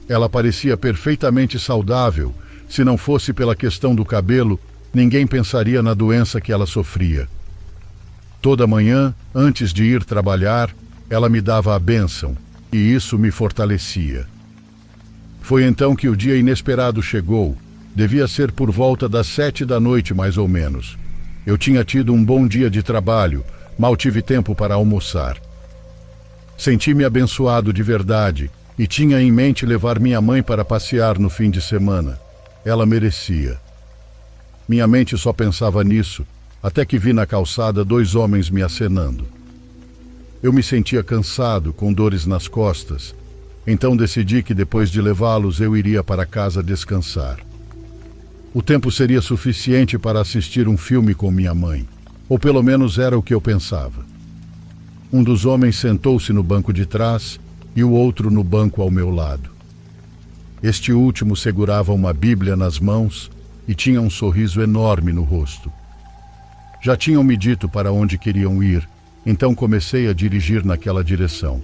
Ela parecia perfeitamente saudável. Se não fosse pela questão do cabelo, ninguém pensaria na doença que ela sofria. Toda manhã, antes de ir trabalhar, ela me dava a bênção, e isso me fortalecia. Foi então que o dia inesperado chegou. Devia ser por volta das 7 da noite, mais ou menos. Eu tinha tido um bom dia de trabalho, mal tive tempo para almoçar. Senti-me abençoado de verdade e tinha em mente levar minha mãe para passear no fim de semana. Ela merecia. Minha mente só pensava nisso, até que vi na calçada 2 homens me acenando. Eu me sentia cansado, com dores nas costas, então decidi que depois de levá-los eu iria para casa descansar. O tempo seria suficiente para assistir um filme com minha mãe, ou pelo menos era o que eu pensava. Um dos homens sentou-se no banco de trás e o outro no banco ao meu lado. Este último segurava uma Bíblia nas mãos e tinha um sorriso enorme no rosto. Já tinham me dito para onde queriam ir, então comecei a dirigir naquela direção.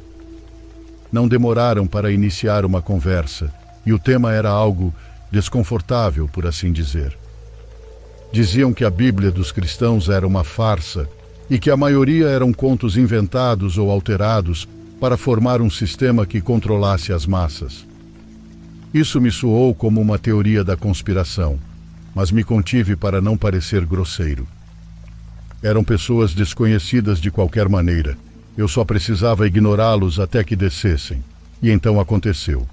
Não demoraram para iniciar uma conversa, e o tema era algo desconfortável, por assim dizer. Diziam que a Bíblia dos cristãos era uma farsa e que a maioria eram contos inventados ou alterados para formar um sistema que controlasse as massas. Isso me soou como uma teoria da conspiração, mas me contive para não parecer grosseiro. Eram pessoas desconhecidas de qualquer maneira. Eu só precisava ignorá-los até que descessem. E então aconteceu.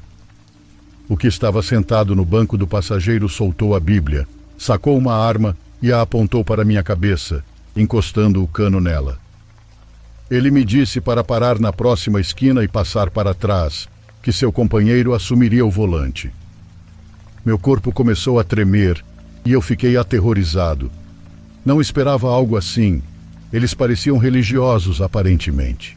O que estava sentado no banco do passageiro soltou a Bíblia, sacou uma arma e a apontou para minha cabeça, encostando o cano nela. Ele me disse para parar na próxima esquina e passar para trás, que seu companheiro assumiria o volante. Meu corpo começou a tremer e eu fiquei aterrorizado. Não esperava algo assim. Eles pareciam religiosos, aparentemente.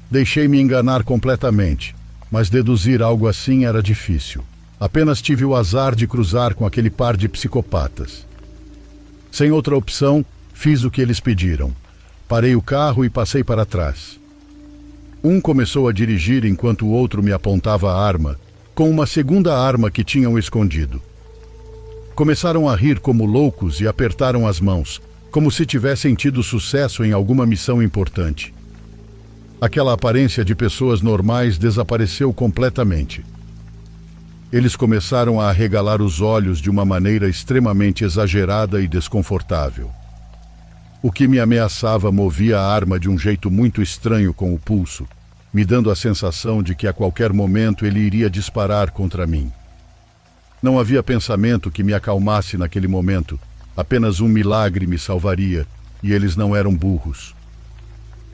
Deixei-me enganar completamente, mas deduzir algo assim era difícil. Apenas tive o azar de cruzar com aquele par de psicopatas. Sem outra opção, fiz o que eles pediram. Parei o carro e passei para trás. Um começou a dirigir enquanto o outro me apontava a arma, com uma segunda arma que tinham escondido. Começaram a rir como loucos e apertaram as mãos, como se tivessem tido sucesso em alguma missão importante. Aquela aparência de pessoas normais desapareceu completamente. Eles começaram a arregalar os olhos de uma maneira extremamente exagerada e desconfortável. O que me ameaçava movia a arma de um jeito muito estranho com o pulso, me dando a sensação de que a qualquer momento ele iria disparar contra mim. Não havia pensamento que me acalmasse naquele momento, apenas um milagre me salvaria, e eles não eram burros.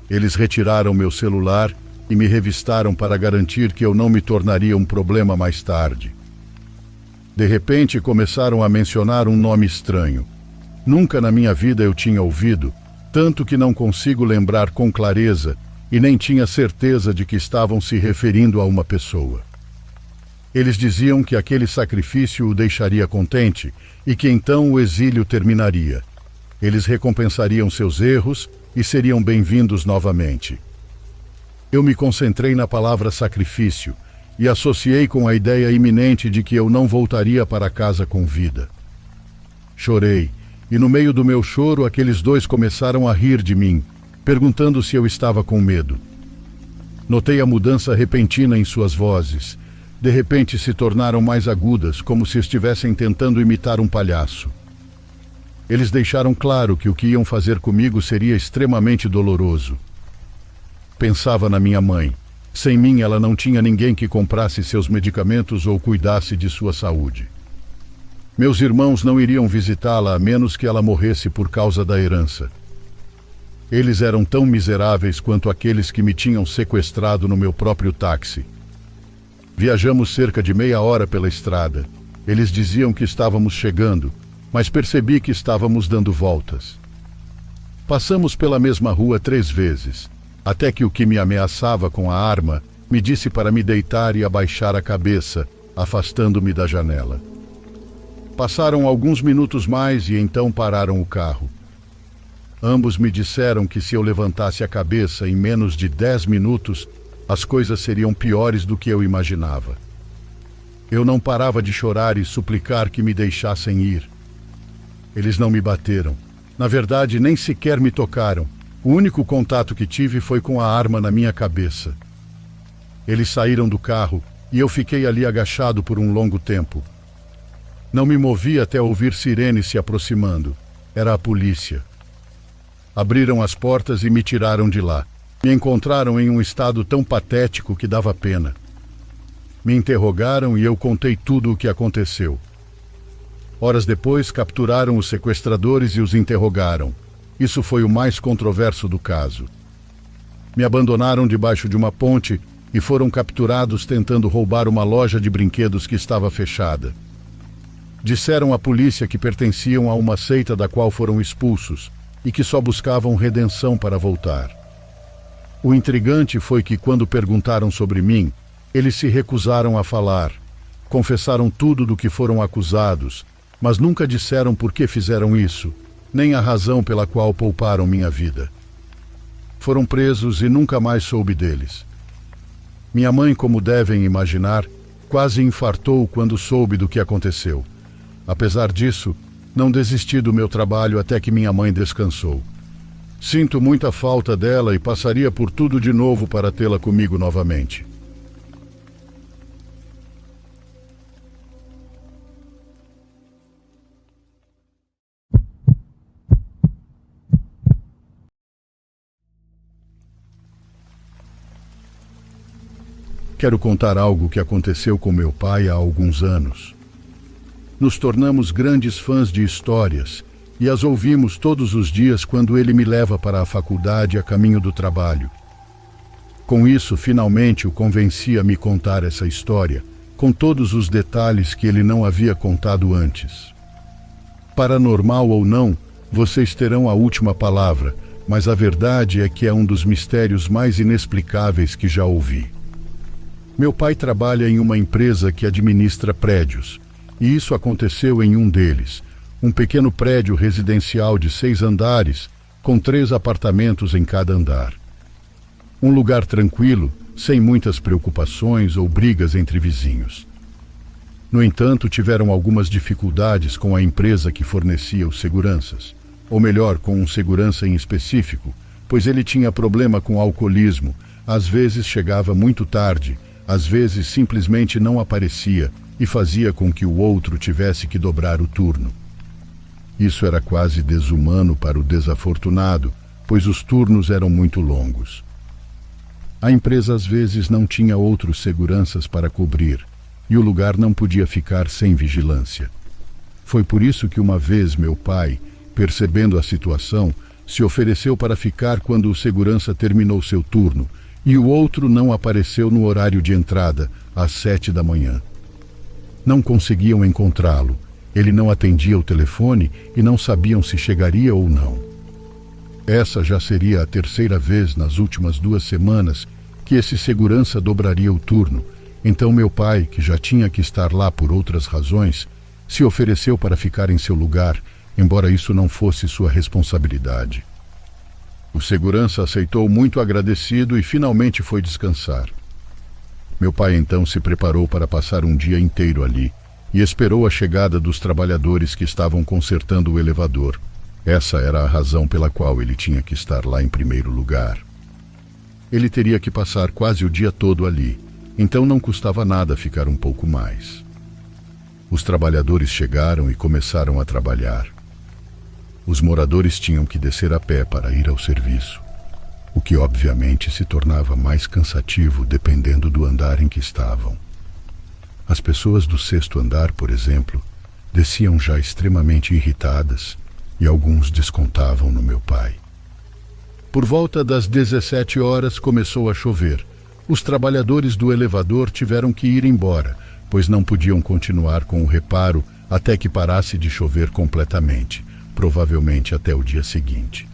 Eles retiraram meu celular e me revistaram para garantir que eu não me tornaria um problema mais tarde. De repente começaram a mencionar um nome estranho. Nunca na minha vida eu tinha ouvido, tanto que não consigo lembrar com clareza e nem tinha certeza de que estavam se referindo a uma pessoa. Eles diziam que aquele sacrifício o deixaria contente e que então o exílio terminaria. Eles recompensariam seus erros e seriam bem-vindos novamente. Eu me concentrei na palavra sacrifício e associei com a ideia iminente de que eu não voltaria para casa com vida. Chorei, e no meio do meu choro aqueles dois começaram a rir de mim, perguntando se eu estava com medo. Notei a mudança repentina em suas vozes. De repente se tornaram mais agudas, como se estivessem tentando imitar um palhaço. Eles deixaram claro que o que iam fazer comigo seria extremamente doloroso. Pensava na minha mãe. Sem mim, ela não tinha ninguém que comprasse seus medicamentos ou cuidasse de sua saúde. Meus irmãos não iriam visitá-la a menos que ela morresse por causa da herança. Eles eram tão miseráveis quanto aqueles que me tinham sequestrado no meu próprio táxi. Viajamos cerca de meia hora pela estrada. Eles diziam que estávamos chegando, mas percebi que estávamos dando voltas. Passamos pela mesma rua 3 vezes, até que o que me ameaçava com a arma me disse para me deitar e abaixar a cabeça, afastando-me da janela. Passaram alguns minutos mais e então pararam o carro. Ambos me disseram que se eu levantasse a cabeça em menos de 10 minutos, as coisas seriam piores do que eu imaginava. Eu não parava de chorar e suplicar que me deixassem ir. Eles não me bateram. Na verdade, nem sequer me tocaram. O único contato que tive foi com a arma na minha cabeça. Eles saíram do carro e eu fiquei ali agachado por um longo tempo. Não me movi até ouvir sirenes se aproximando. Era a polícia. Abriram as portas e me tiraram de lá. Me encontraram em um estado tão patético que dava pena. Me interrogaram e eu contei tudo o que aconteceu. Horas depois, capturaram os sequestradores e os interrogaram. Isso foi o mais controverso do caso. Me abandonaram debaixo de uma ponte e foram capturados tentando roubar uma loja de brinquedos que estava fechada. Disseram à polícia que pertenciam a uma seita da qual foram expulsos e que só buscavam redenção para voltar. O intrigante foi que, quando perguntaram sobre mim, eles se recusaram a falar. Confessaram tudo do que foram acusados, mas nunca disseram por que fizeram isso, nem a razão pela qual pouparam minha vida. Foram presos e nunca mais soube deles. Minha mãe, como devem imaginar, quase infartou quando soube do que aconteceu. Apesar disso, não desisti do meu trabalho até que minha mãe descansou. Sinto muita falta dela e passaria por tudo de novo para tê-la comigo novamente. Quero contar algo que aconteceu com meu pai há alguns anos. Nos tornamos grandes fãs de histórias e as ouvimos todos os dias quando ele me leva para a faculdade a caminho do trabalho. Com isso, finalmente o convenci a me contar essa história, com todos os detalhes que ele não havia contado antes. Paranormal ou não, vocês terão a última palavra, mas a verdade é que é um dos mistérios mais inexplicáveis que já ouvi. Meu pai trabalha em uma empresa que administra prédios, e isso aconteceu em um deles, um pequeno prédio residencial de 6 andares, com 3 apartamentos em cada andar. Um lugar tranquilo, sem muitas preocupações ou brigas entre vizinhos. No entanto, tiveram algumas dificuldades com a empresa que fornecia os seguranças, ou melhor, com um segurança em específico, pois ele tinha problema com alcoolismo, às vezes chegava muito tarde, às vezes simplesmente não aparecia e fazia com que o outro tivesse que dobrar o turno. Isso era quase desumano para o desafortunado, pois os turnos eram muito longos. A empresa às vezes não tinha outros seguranças para cobrir, e o lugar não podia ficar sem vigilância. Foi por isso que uma vez meu pai, percebendo a situação, se ofereceu para ficar quando o segurança terminou seu turno, e o outro não apareceu no horário de entrada, às 7 da manhã. Não conseguiam encontrá-lo, ele não atendia o telefone e não sabiam se chegaria ou não. Essa já seria a terceira vez nas últimas 2 semanas que esse segurança dobraria o turno, então meu pai, que já tinha que estar lá por outras razões, se ofereceu para ficar em seu lugar, embora isso não fosse sua responsabilidade. O segurança aceitou muito agradecido e finalmente foi descansar. Meu pai então se preparou para passar um dia inteiro ali e esperou a chegada dos trabalhadores que estavam consertando o elevador. Essa era a razão pela qual ele tinha que estar lá em primeiro lugar. Ele teria que passar quase o dia todo ali, então não custava nada ficar um pouco mais. Os trabalhadores chegaram e começaram a trabalhar. Os moradores tinham que descer a pé para ir ao serviço, o que obviamente se tornava mais cansativo dependendo do andar em que estavam. As pessoas do 6º andar, por exemplo, desciam já extremamente irritadas e alguns descontavam no meu pai. Por volta das 17 horas começou a chover. Os trabalhadores do elevador tiveram que ir embora, pois não podiam continuar com o reparo até que parasse de chover completamente, provavelmente até o dia seguinte.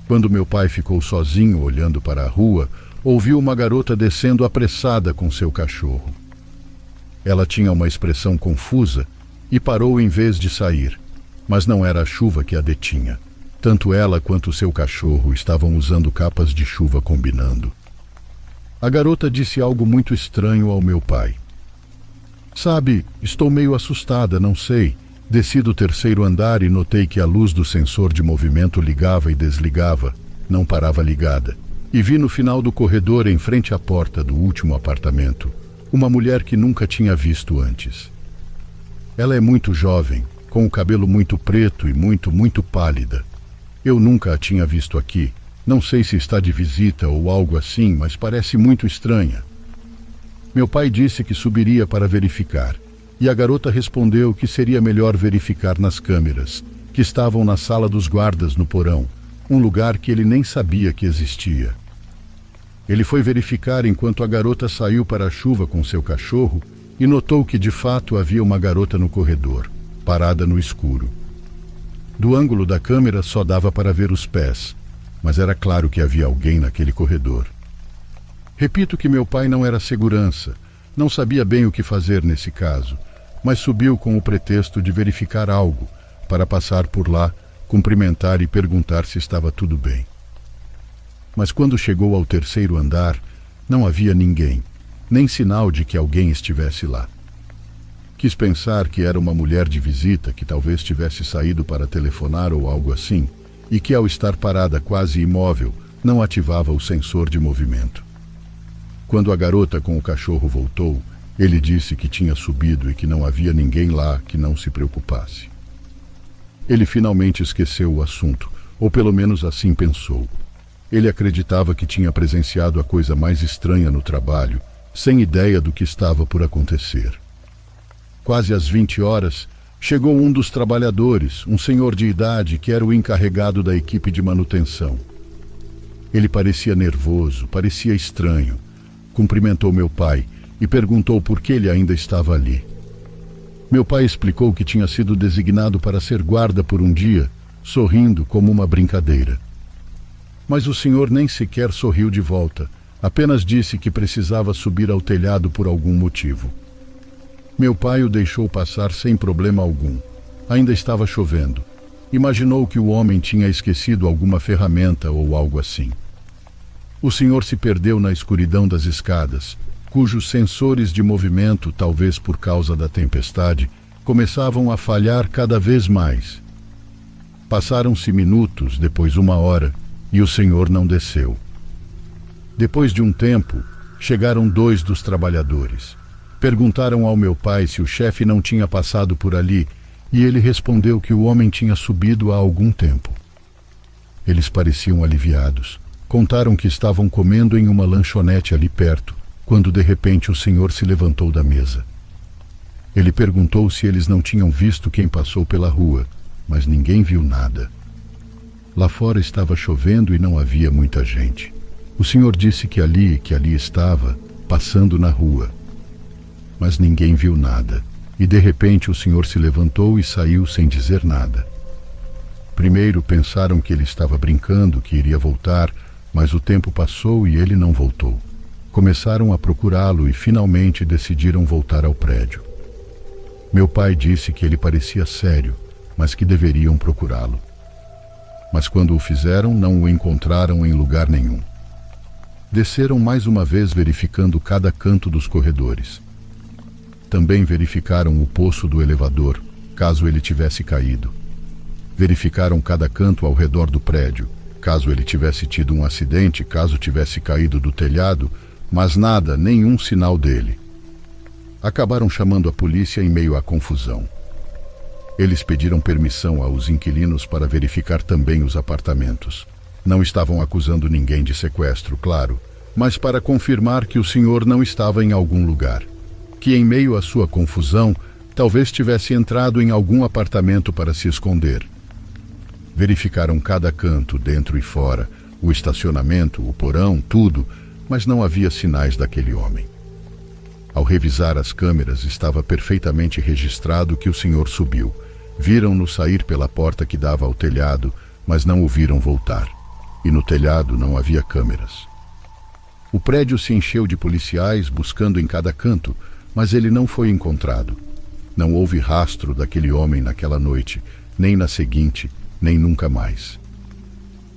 Quando meu pai ficou sozinho olhando para a rua, ouviu uma garota descendo apressada com seu cachorro. Ela tinha uma expressão confusa e parou em vez de sair, mas não era a chuva que a detinha. Tanto ela quanto seu cachorro estavam usando capas de chuva combinando. A garota disse algo muito estranho ao meu pai. Sabe, estou meio assustada, não sei. Desci do 3º andar e notei que a luz do sensor de movimento ligava e desligava, não parava ligada. E vi no final do corredor, em frente à porta do último apartamento, uma mulher que nunca tinha visto antes. Ela é muito jovem, com o cabelo muito preto e muito pálida. Eu nunca a tinha visto aqui. Não sei se está de visita ou algo assim, mas parece muito estranha. Meu pai disse que subiria para verificar. E a garota respondeu que seria melhor verificar nas câmeras, que estavam na sala dos guardas no porão, um lugar que ele nem sabia que existia. Ele foi verificar enquanto a garota saiu para a chuva com seu cachorro e notou que de fato havia uma garota no corredor, parada no escuro. Do ângulo da câmera só dava para ver os pés, mas era claro que havia alguém naquele corredor. Repito que meu pai não era segurança, não sabia bem o que fazer nesse caso, mas subiu com o pretexto de verificar algo, para passar por lá, cumprimentar e perguntar se estava tudo bem. Mas quando chegou ao 3º andar, não havia ninguém, nem sinal de que alguém estivesse lá. Quis pensar que era uma mulher de visita que talvez tivesse saído para telefonar ou algo assim, e que ao estar parada quase imóvel, não ativava o sensor de movimento. Quando a garota com o cachorro voltou, ele disse que tinha subido e que não havia ninguém lá que não se preocupasse. Ele finalmente esqueceu o assunto, ou pelo menos assim pensou. Ele acreditava que tinha presenciado a coisa mais estranha no trabalho, sem ideia do que estava por acontecer. Quase às 20 horas, chegou um dos trabalhadores, um senhor de idade que era o encarregado da equipe de manutenção. Ele parecia nervoso, parecia estranho. Cumprimentou meu pai e perguntou por que ele ainda estava ali. Meu pai explicou que tinha sido designado para ser guarda por um dia, sorrindo como uma brincadeira. Mas o senhor nem sequer sorriu de volta, apenas disse que precisava subir ao telhado por algum motivo. Meu pai o deixou passar sem problema algum. Ainda estava chovendo. Imaginou que o homem tinha esquecido alguma ferramenta ou algo assim. O senhor se perdeu na escuridão das escadas, cujos sensores de movimento, talvez por causa da tempestade, começavam a falhar cada vez mais. Passaram-se minutos, depois 1 hora, e o senhor não desceu. Depois de um tempo, chegaram 2 dos trabalhadores. Perguntaram ao meu pai se o chefe não tinha passado por ali e ele respondeu que o homem tinha subido há algum tempo. Eles pareciam aliviados. Contaram que estavam comendo em uma lanchonete ali perto, quando de repente o senhor se levantou da mesa. Ele perguntou se eles não tinham visto quem passou pela rua, mas ninguém viu nada. Lá fora estava chovendo e não havia muita gente. O senhor disse que ali estava, passando na rua. Mas ninguém viu nada, e de repente o senhor se levantou e saiu sem dizer nada. Primeiro pensaram que ele estava brincando, que iria voltar, mas o tempo passou e ele não voltou. Começaram a procurá-lo e finalmente decidiram voltar ao prédio. Meu pai disse que ele parecia sério, mas que deveriam procurá-lo. Mas quando o fizeram, não o encontraram em lugar nenhum. Desceram mais uma vez verificando cada canto dos corredores. Também verificaram o poço do elevador, caso ele tivesse caído. Verificaram cada canto ao redor do prédio, caso ele tivesse tido um acidente, caso tivesse caído do telhado, mas nada, nenhum sinal dele. Acabaram chamando a polícia em meio à confusão. Eles pediram permissão aos inquilinos para verificar também os apartamentos. Não estavam acusando ninguém de sequestro, claro, mas para confirmar que o senhor não estava em algum lugar. Que em meio à sua confusão, talvez tivesse entrado em algum apartamento para se esconder. Verificaram cada canto, dentro e fora, o estacionamento, o porão, tudo, mas não havia sinais daquele homem. Ao revisar as câmeras, estava perfeitamente registrado que o senhor subiu. Viram-no sair pela porta que dava ao telhado, mas não o viram voltar. E no telhado não havia câmeras. O prédio se encheu de policiais buscando em cada canto, mas ele não foi encontrado. Não houve rastro daquele homem naquela noite, nem na seguinte, nem nunca mais.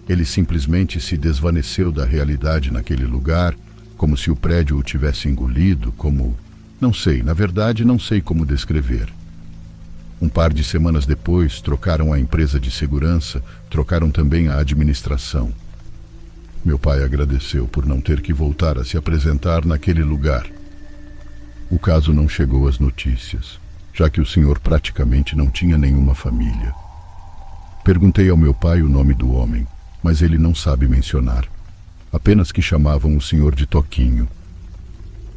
Ele simplesmente se desvaneceu da realidade naquele lugar, como se o prédio o tivesse engolido, como... Não sei, na verdade não sei como descrever. Um par de semanas depois, trocaram a empresa de segurança, trocaram também a administração. Meu pai agradeceu por não ter que voltar a se apresentar naquele lugar. O caso não chegou às notícias, já que o senhor praticamente não tinha nenhuma família. Perguntei ao meu pai o nome do homem, mas ele não sabe mencionar. Apenas que chamavam o senhor de Toquinho.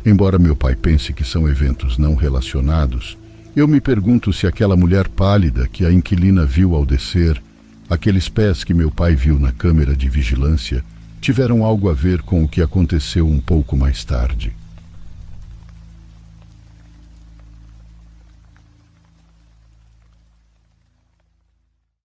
Embora meu pai pense que são eventos não relacionados, eu me pergunto se aquela mulher pálida que a inquilina viu ao descer, aqueles pés que meu pai viu na câmera de vigilância, tiveram algo a ver com o que aconteceu um pouco mais tarde.